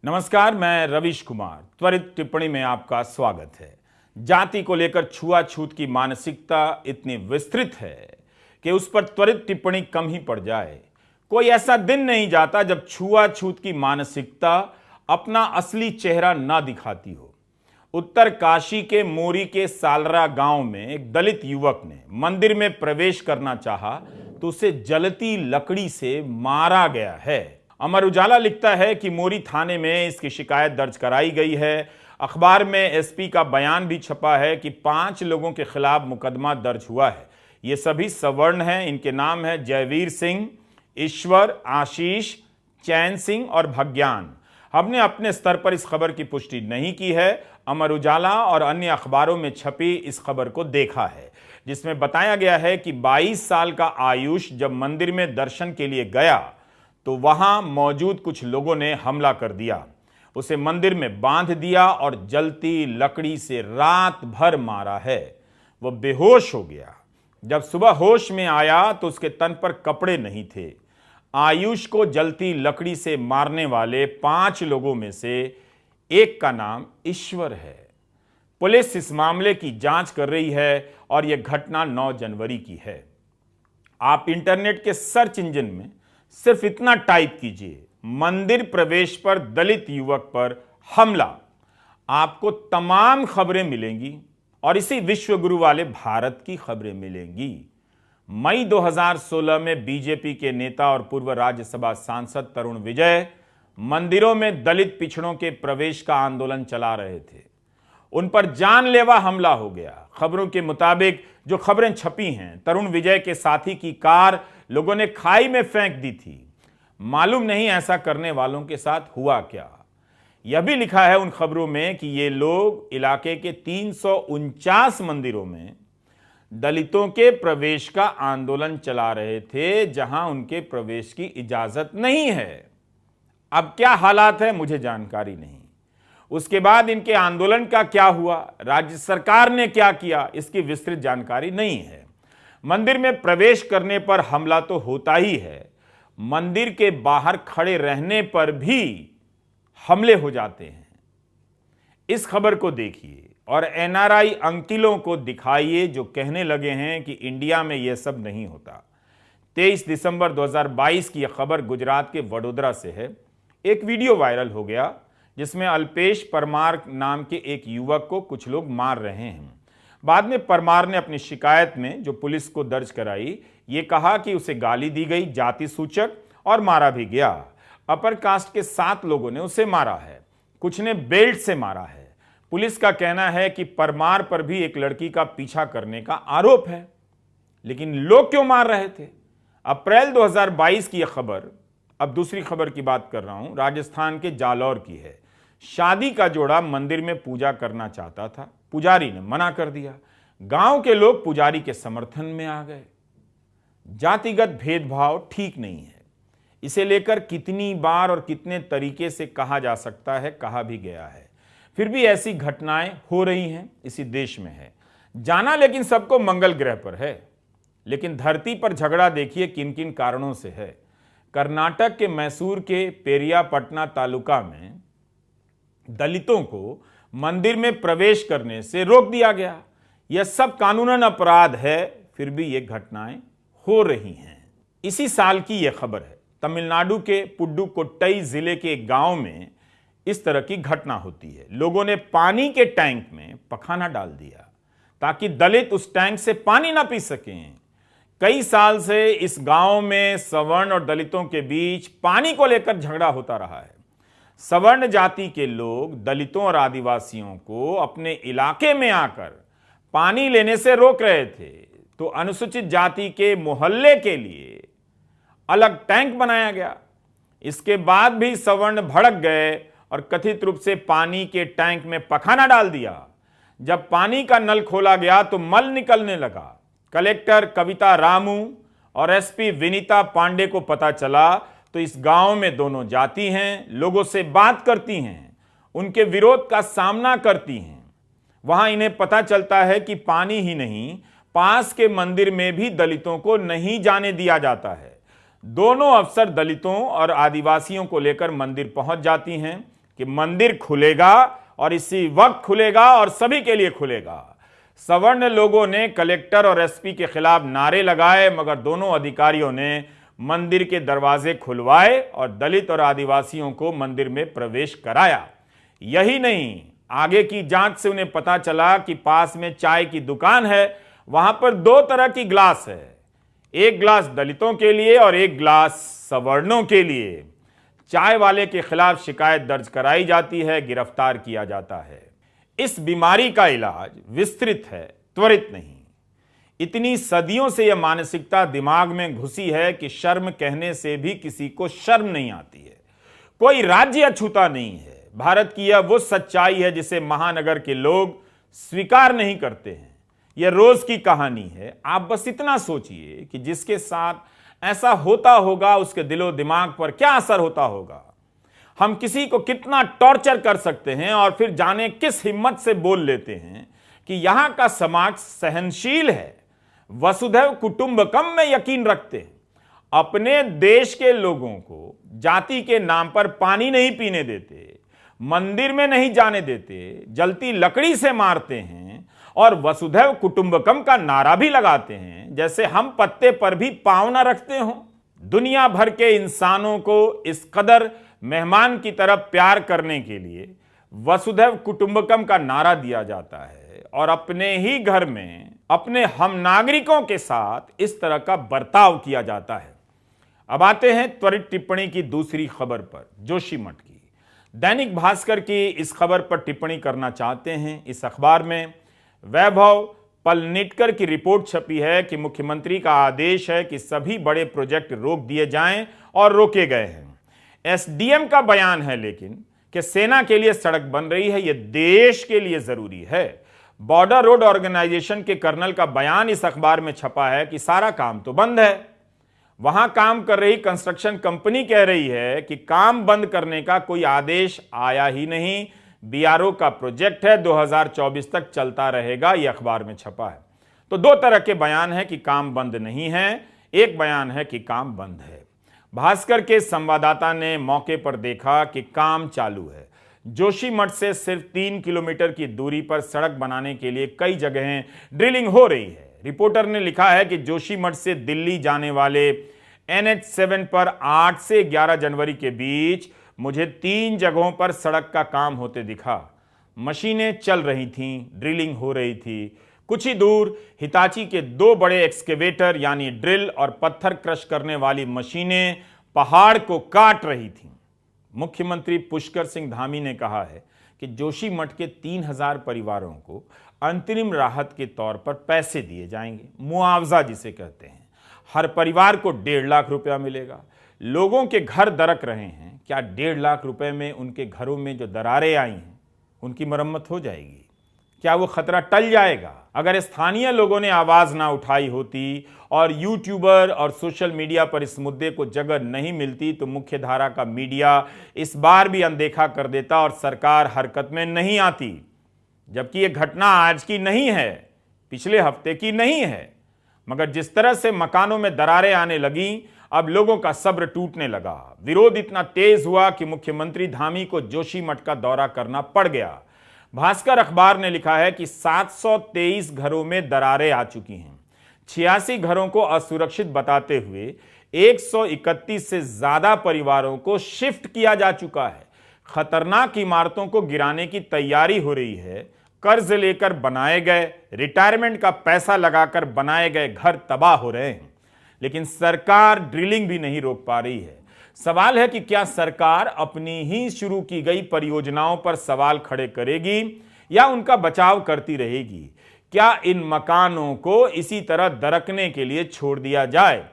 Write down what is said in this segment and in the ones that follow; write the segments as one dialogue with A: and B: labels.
A: नमस्कार, मैं रवीश कुमार। त्वरित टिप्पणी में आपका स्वागत है। जाति को लेकर छुआछूत की मानसिकता इतनी विस्तृत है कि उस पर त्वरित टिप्पणी कम ही पड़ जाए। कोई ऐसा दिन नहीं जाता जब छुआछूत की मानसिकता अपना असली चेहरा ना दिखाती हो। उत्तर काशी के मोरी के सालरा गांव में एक दलित युवक ने मंदिर में प्रवेश करना चाहा तो उसे जलती लकड़ी से मारा गया है। अमर उजाला लिखता है कि मोरी थाने में इसकी शिकायत दर्ज कराई गई है। अखबार में एसपी का बयान भी छपा है कि 5 लोगों के खिलाफ मुकदमा दर्ज हुआ है। ये सभी सवर्ण हैं। इनके नाम है जयवीर सिंह, ईश्वर, आशीष, चैन सिंह और भग्यान। हमने अपने स्तर पर इस खबर की पुष्टि नहीं की है। अमर उजाला और अन्य अखबारों में छपी इस खबर को देखा है, जिसमें बताया गया है कि 22 साल का आयुष जब मंदिर में दर्शन के लिए गया तो वहां मौजूद कुछ लोगों ने हमला कर दिया। उसे मंदिर में बांध दिया और जलती लकड़ी से रात भर मारा है। वह बेहोश हो गया। जब सुबह होश में आया तो उसके तन पर कपड़े नहीं थे। आयुष को जलती लकड़ी से मारने वाले 5 लोगों में से एक का नाम ईश्वर है। पुलिस इस मामले की जांच कर रही है और यह घटना 9 जनवरी की है। आप इंटरनेट के सर्च इंजन में सिर्फ इतना टाइप कीजिए, मंदिर प्रवेश पर दलित युवक पर हमला। आपको तमाम खबरें मिलेंगी और इसी विश्वगुरु वाले भारत की खबरें मिलेंगी। मई 2016 में बीजेपी के नेता और पूर्व राज्यसभा सांसद तरुण विजय मंदिरों में दलित पिछड़ों के प्रवेश का आंदोलन चला रहे थे। उन पर जानलेवा हमला हो गया। खबरों के मुताबिक जो खबरें छपी हैं, तरुण विजय के साथी की कार लोगों ने खाई में फेंक दी थी। मालूम नहीं ऐसा करने वालों के साथ हुआ क्या। यह भी लिखा है उन खबरों में कि ये लोग इलाके के 349 मंदिरों में दलितों के प्रवेश का आंदोलन चला रहे थे, जहां उनके प्रवेश की इजाजत नहीं है। अब क्या हालात है मुझे जानकारी नहीं। उसके बाद इनके आंदोलन का क्या हुआ, राज्य सरकार ने क्या किया, इसकी विस्तृत जानकारी नहीं है। मंदिर में प्रवेश करने पर हमला तो होता ही है, मंदिर के बाहर खड़े रहने पर भी हमले हो जाते हैं। इस खबर को देखिए और एनआरआई अंकिलों को दिखाइए जो कहने लगे हैं कि इंडिया में यह सब नहीं होता। 23 दिसंबर 2022 की यह खबर गुजरात के वडोदरा से है। एक वीडियो वायरल हो गया जिसमें अल्पेश परमार नाम के एक युवक को कुछ लोग मार रहे हैं। बाद में परमार ने अपनी शिकायत में जो पुलिस को दर्ज कराई, ये कहा कि उसे गाली दी गई, जाति सूचक, और मारा भी गया। अपर कास्ट के 7 लोगों ने उसे मारा है, कुछ ने बेल्ट से मारा है। पुलिस का कहना है कि परमार पर भी एक लड़की का पीछा करने का आरोप है। लेकिन लोग क्यों मार रहे थे? अप्रैल 2022 की यह खबर। अब दूसरी खबर की बात कर रहा हूं, राजस्थान के जालौर की है। शादी का जोड़ा मंदिर में पूजा करना चाहता था, पुजारी ने मना कर दिया। गांव के लोग पुजारी के समर्थन में आ गए। जातिगत भेदभाव ठीक नहीं है। इसे लेकर कितनी बार और कितने तरीके से कहा जा सकता है, कहा भी गया है। फिर भी ऐसी घटनाएं हो रही हैं, इसी देश में है। जाना लेकिन सबको मंगल ग्रह पर है, लेकिन धरती पर झगड़ा देखिए किन किन कारणों से है। कर्नाटक के मैसूर के पेरियापटना तालुका में दलितों को मंदिर में प्रवेश करने से रोक दिया गया। यह सब कानूनन अपराध है, फिर भी ये घटनाएं हो रही हैं। इसी साल की यह खबर है। तमिलनाडु के पुडुकोट्टई जिले के एक गांव में इस तरह की घटना होती है। लोगों ने पानी के टैंक में पखाना डाल दिया ताकि दलित उस टैंक से पानी ना पी सकें। कई साल से इस गांव में सवर्ण और दलितों के बीच पानी को लेकर झगड़ा होता रहा है। सवर्ण जाति के लोग दलितों और आदिवासियों को अपने इलाके में आकर पानी लेने से रोक रहे थे, तो अनुसूचित जाति के मोहल्ले के लिए अलग टैंक बनाया गया। इसके बाद भी सवर्ण भड़क गए और कथित रूप से पानी के टैंक में पखाना डाल दिया। जब पानी का नल खोला गया तो मल निकलने लगा। कलेक्टर कविता रामू और एसपी विनीता पांडे को पता चला तो इस गांव में दोनों जाति हैं, लोगों से बात करती हैं, उनके विरोध का सामना करती हैं। वहां इन्हें पता चलता है कि पानी ही नहीं, पास के मंदिर में भी दलितों को नहीं जाने दिया जाता है। दोनों अफसर दलितों और आदिवासियों को लेकर मंदिर पहुंच जाती हैं। कि मंदिर खुलेगा और इसी वक्त खुलेगा और सभी के लिए खुलेगा। सवर्ण लोगों ने कलेक्टर और एसपी के खिलाफ नारे लगाए, मगर दोनों अधिकारियों ने मंदिर के दरवाजे खुलवाए और दलित और आदिवासियों को मंदिर में प्रवेश कराया। यही नहीं, आगे की जांच से उन्हें पता चला कि पास में चाय की दुकान है, वहां पर दो तरह की ग्लास है, एक ग्लास दलितों के लिए और एक ग्लास सवर्णों के लिए। चाय वाले के खिलाफ शिकायत दर्ज कराई जाती है, गिरफ्तार किया जाता है। इस बीमारी का इलाज विस्तृत है, त्वरित नहीं। इतनी सदियों से यह मानसिकता दिमाग में घुसी है कि शर्म कहने से भी किसी को शर्म नहीं आती है। कोई राज्य अछूता नहीं है। भारत की यह वो सच्चाई है जिसे महानगर के लोग स्वीकार नहीं करते हैं। यह रोज की कहानी है। आप बस इतना सोचिए कि जिसके साथ ऐसा होता होगा उसके दिलो दिमाग पर क्या असर होता होगा। हम किसी को कितना टॉर्चर कर सकते हैं और फिर जाने किस हिम्मत से बोल लेते हैं कि यहां का समाज सहनशील है, वसुधैव कुटुंबकम में यकीन रखते हैं, अपने देश के लोगों को जाति के नाम पर पानी नहीं पीने देते, मंदिर में नहीं जाने देते, जलती लकड़ी से मारते हैं और वसुधैव कुटुंबकम का नारा भी लगाते हैं, जैसे हम पत्ते पर भी पांव ना रखते हों। दुनिया भर के इंसानों को इस कदर मेहमान की तरफ प्यार करने के लिए वसुधैव कुटुंबकम का नारा दिया जाता है और अपने ही घर में अपने हम नागरिकों के साथ इस तरह का बर्ताव किया जाता है। अब आते हैं त्वरित टिप्पणी की दूसरी खबर पर, जोशीमठ की। दैनिक भास्कर की इस खबर पर टिप्पणी करना चाहते हैं। इस अखबार में वैभव पलनिटकर की रिपोर्ट छपी है कि मुख्यमंत्री का आदेश है कि सभी बड़े प्रोजेक्ट रोक दिए जाएं और रोके गए हैं। एसडीएम का बयान है लेकिन कि सेना के लिए सड़क बन रही है, यह देश के लिए जरूरी है। बॉर्डर रोड ऑर्गेनाइजेशन के कर्नल का बयान इस अखबार में छपा है कि सारा काम तो बंद है। वहां काम कर रही कंस्ट्रक्शन कंपनी कह रही है कि काम बंद करने का कोई आदेश आया ही नहीं, बीआरओ का प्रोजेक्ट है, 2024 तक चलता रहेगा, यह अखबार में छपा है। तो दो तरह के बयान है कि काम बंद नहीं है, एक बयान है कि काम बंद है। भास्कर के संवाददाता ने मौके पर देखा कि काम चालू है। जोशीमठ से सिर्फ 3 किलोमीटर की दूरी पर सड़क बनाने के लिए कई जगहें ड्रिलिंग हो रही है। रिपोर्टर ने लिखा है कि जोशीमठ से दिल्ली जाने वाले NH7 पर 8 से 11 जनवरी के बीच मुझे 3 जगहों पर सड़क का काम होते दिखा। मशीनें चल रही थीं, ड्रिलिंग हो रही थी। कुछ ही दूर हिताची के 2 बड़े एक्सकेवेटर यानी ड्रिल और पत्थर क्रश करने वाली मशीनें पहाड़ को काट रही थीं। मुख्यमंत्री पुष्कर सिंह धामी ने कहा है कि जोशीमठ के 3000 परिवारों को अंतरिम राहत के तौर पर पैसे दिए जाएंगे, मुआवजा जिसे कहते हैं। हर परिवार को 1.5 लाख रुपया मिलेगा। लोगों के घर दरक रहे हैं, क्या 1.5 लाख रुपए में उनके घरों में जो दरारें आई हैं उनकी मरम्मत हो जाएगी? क्या वो खतरा टल जाएगा? अगर स्थानीय लोगों ने आवाज ना उठाई होती और यूट्यूबर और सोशल मीडिया पर इस मुद्दे को जगह नहीं मिलती तो मुख्य धारा का मीडिया इस बार भी अनदेखा कर देता और सरकार हरकत में नहीं आती। जबकि यह घटना आज की नहीं है, पिछले हफ्ते की नहीं है, मगर जिस तरह से मकानों में दरारें आने लगी, अब लोगों का सब्र टूटने लगा। विरोध इतना तेज हुआ कि मुख्यमंत्री धामी को जोशीमठ का दौरा करना पड़ गया। भास्कर अखबार ने लिखा है कि 723 घरों में दरारें आ चुकी हैं। 86 घरों को असुरक्षित बताते हुए 131 से ज्यादा परिवारों को शिफ्ट किया जा चुका है। खतरनाक इमारतों को गिराने की तैयारी हो रही है। कर्ज लेकर बनाए गए, रिटायरमेंट का पैसा लगाकर बनाए गए घर तबाह हो रहे हैं, लेकिन सरकार ड्रिलिंग भी नहीं रोक पा रही है। सवाल है कि क्या सरकार अपनी ही शुरू की गई परियोजनाओं पर सवाल खड़े करेगी या उनका बचाव करती रहेगी? क्या इन मकानों को इसी तरह दरकने के लिए छोड़ दिया जाए?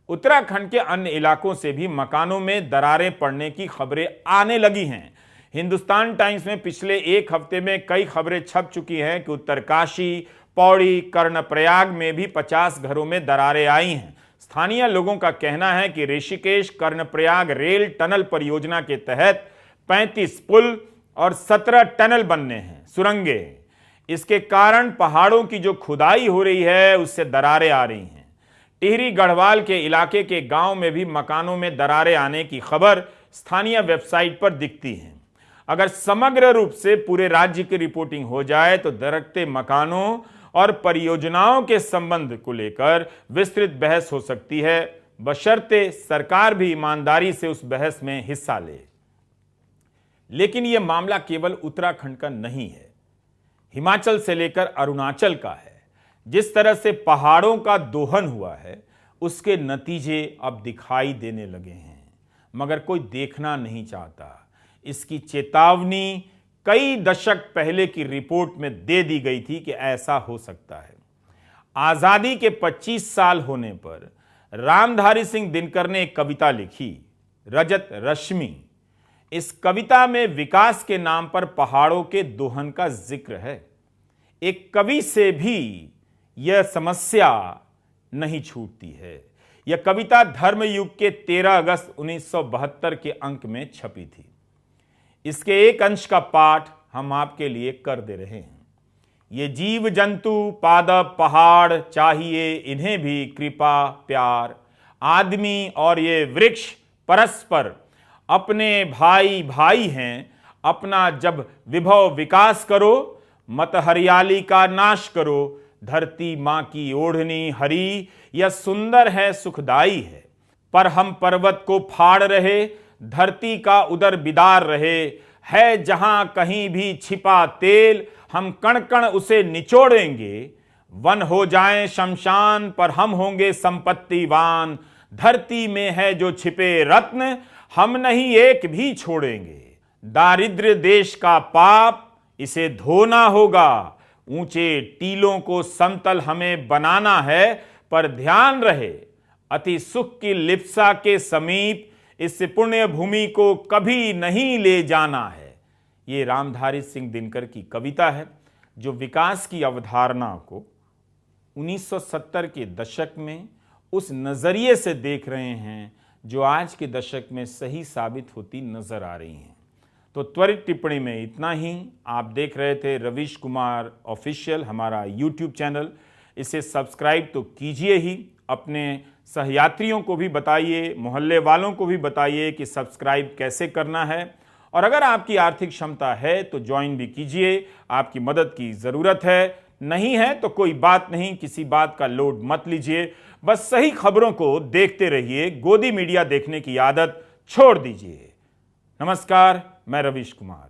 A: उत्तराखंड के अन्य इलाकों से भी मकानों में दरारें पड़ने की खबरें आने लगी हैं। हिंदुस्तान टाइम्स में पिछले एक हफ्ते में कई खबरें छप चुकी हैं कि उत्तरकाशी, पौड़ी, कर्णप्रयाग में भी 50 घरों में दरारें आई हैं। स्थानीय लोगों का कहना है कि ऋषिकेश कर्णप्रयाग रेल टनल परियोजना के तहत 35 पुल और 17 टनल बनने हैं, सुरंगें। इसके कारण पहाड़ों की जो खुदाई हो रही है उससे दरारें आ रही हैं। टिहरी गढ़वाल के इलाके के गांव में भी मकानों में दरारें आने की खबर स्थानीय वेबसाइट पर दिखती है। अगर समग्र रूप से पूरे राज्य की रिपोर्टिंग हो जाए तो दरकते मकानों और परियोजनाओं के संबंध को लेकर विस्तृत बहस हो सकती है, बशर्ते सरकार भी ईमानदारी से उस बहस में हिस्सा ले। लेकिन यह मामला केवल उत्तराखंड का नहीं है, हिमाचल से लेकर अरुणाचल का है। जिस तरह से पहाड़ों का दोहन हुआ है उसके नतीजे अब दिखाई देने लगे हैं, मगर कोई देखना नहीं चाहता। इसकी चेतावनी कई दशक पहले की रिपोर्ट में दे दी गई थी कि ऐसा हो सकता है। आजादी के 25 साल होने पर रामधारी सिंह दिनकर ने एक कविता लिखी, रजत रश्मि। इस कविता में विकास के नाम पर पहाड़ों के दोहन का जिक्र है। एक कवि से भी यह समस्या नहीं छूटती है। यह कविता धर्मयुग के 13 अगस्त 1972 के अंक में छपी थी। इसके एक अंश का पाठ हम आपके लिए कर दे रहे हैं। ये जीव जंतु पादप पहाड़ चाहिए इन्हें भी कृपा प्यार, आदमी और ये वृक्ष परस्पर अपने भाई भाई हैं। अपना जब विभव विकास करो, मत हरियाली का नाश करो। धरती माँ की ओढ़नी हरी, यह सुंदर है सुखदाई है। पर हम पर्वत को फाड़ रहे, धरती का उदर बिदार रहे। है जहां कहीं भी छिपा तेल, हम कण कण उसे निचोड़ेंगे। वन हो जाएं शमशान पर हम होंगे संपत्तिवान। धरती में है जो छिपे रत्न, हम नहीं एक भी छोड़ेंगे। दारिद्र्य देश का पाप, इसे धोना होगा। ऊंचे टीलों को समतल हमें बनाना है, पर ध्यान रहे अति सुख की लिप्सा के समीप इस पुण्य भूमि को कभी नहीं ले जाना है। ये रामधारी सिंह दिनकर की कविता है, जो विकास की अवधारणा को 1970 के दशक में उस नजरिए से देख रहे हैं जो आज के दशक में सही साबित होती नजर आ रही हैं। तो त्वरित टिप्पणी में इतना ही। आप देख रहे थे रवीश कुमार ऑफिशियल, हमारा यूट्यूब चैनल। इसे सब्सक्राइब तो कीजिए ही, अपने सहयात्रियों को भी बताइए, मोहल्ले वालों को भी बताइए कि सब्सक्राइब कैसे करना है। और अगर आपकी आर्थिक क्षमता है तो ज्वाइन भी कीजिए, आपकी मदद की ज़रूरत है। नहीं है तो कोई बात नहीं, किसी बात का लोड मत लीजिए, बस सही खबरों को देखते रहिए। गोदी मीडिया देखने की आदत छोड़ दीजिए। नमस्कार, मैं रवीश कुमार।